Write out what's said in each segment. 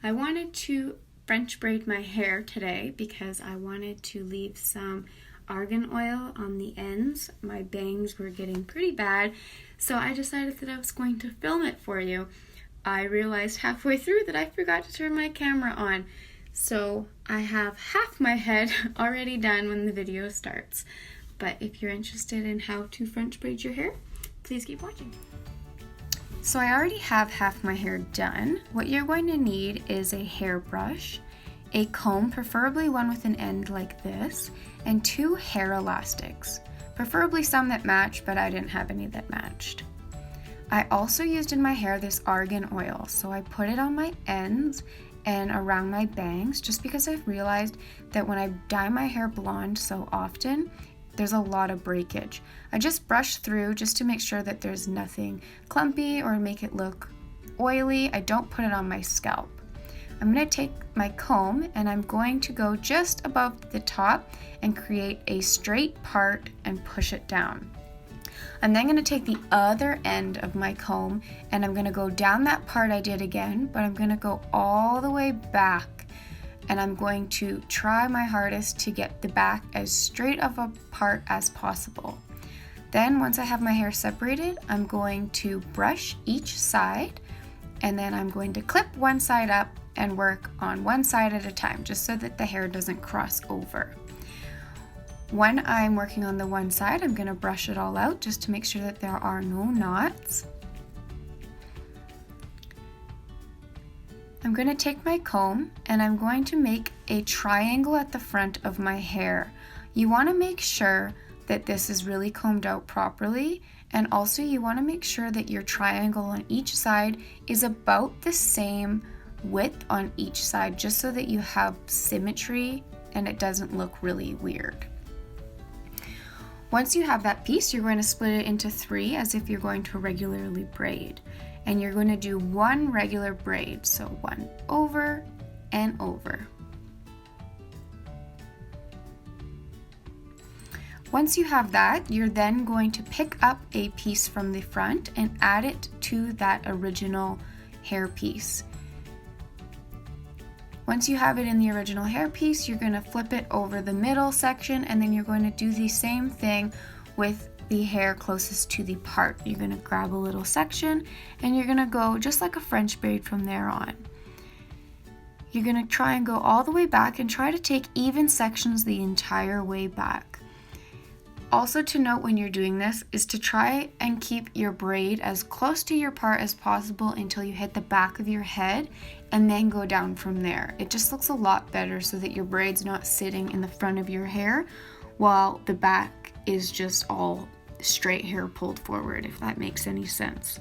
I wanted to French braid my hair today because I wanted to leave some argan oil on the ends. My bangs were getting pretty bad, so I decided that I was going to film it for you. I realized halfway through that I forgot to turn my camera on, so I have half my head already done when the video starts. But if you're interested in how to French braid your hair, please keep watching. So I already have half my hair done. What you're going to need is a hairbrush, a comb, preferably one with an end like this, and 2 hair elastics, preferably some that match, but I didn't have any that matched. I also used in my hair this argan oil, so I put it on my ends and around my bangs just because I've realized that when I dye my hair blonde so often, there's a lot of breakage. I just brush through just to make sure that there's nothing clumpy or make it look oily. I don't put it on my scalp. I'm going to take my comb and I'm going to go just above the top and create a straight part and push it down. I'm then going to take the other end of my comb and I'm going to go down that part I did again, but I'm going to go all the way back. And I'm going to try my hardest to get the back as straight of a part as possible. Then once I have my hair separated, I'm going to brush each side and then I'm going to clip one side up and work on one side at a time just so that the hair doesn't cross over. When I'm working on the one side, I'm going to brush it all out just to make sure that there are no knots. I'm going to take my comb and I'm going to make a triangle at the front of my hair. You want to make sure that this is really combed out properly, and also you want to make sure that your triangle on each side is about the same width on each side, just so that you have symmetry and it doesn't look really weird. Once you have that piece, you're going to split it into 3 as if you're going to regularly braid. And you're going to do 1 regular braid, so 1 over and over. Once you have that, you're then going to pick up a piece from the front and add it to that original hair piece. Once you have it in the original hair piece, you're going to flip it over the middle section and then you're going to do the same thing with the hair closest to the part. You're going to grab a little section and you're going to go just like a French braid from there on. You're going to try and go all the way back and try to take even sections the entire way back. Also to note when you're doing this is to try and keep your braid as close to your part as possible until you hit the back of your head and then go down from there. It just looks a lot better so that your braid's not sitting in the front of your hair while the back is just all straight hair pulled forward, if that makes any sense.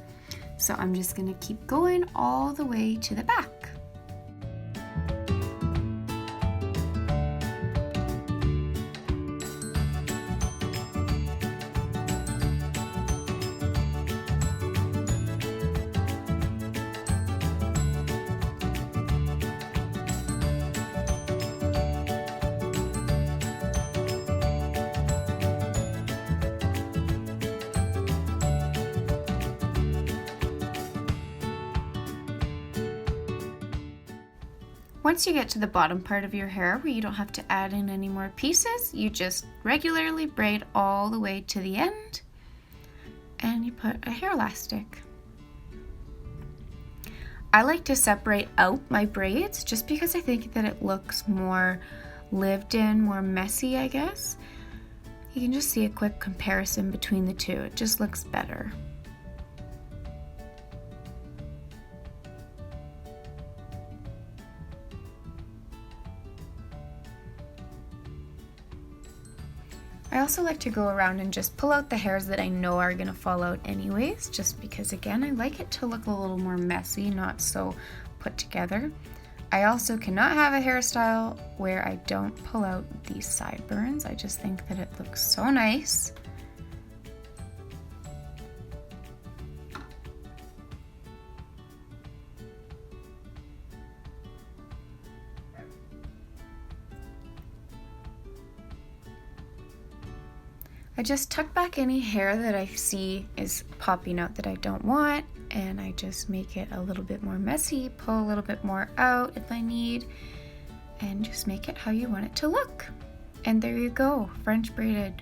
So I'm just going to keep going all the way to the back. Once you get to the bottom part of your hair where you don't have to add in any more pieces, you just regularly braid all the way to the end and you put a hair elastic. I like to separate out my braids just because I think that it looks more lived in, more messy, I guess. You can just see a quick comparison between the two. It just looks better. I also like to go around and just pull out the hairs that I know are going to fall out anyways, just because again I like it to look a little more messy, not so put together. I also cannot have a hairstyle where I don't pull out these sideburns. I just think that it looks so nice. I just tuck back any hair that I see is popping out that I don't want, and I just make it a little bit more messy, pull a little bit more out if I need, and just make it how you want it to look. And there you go, French braided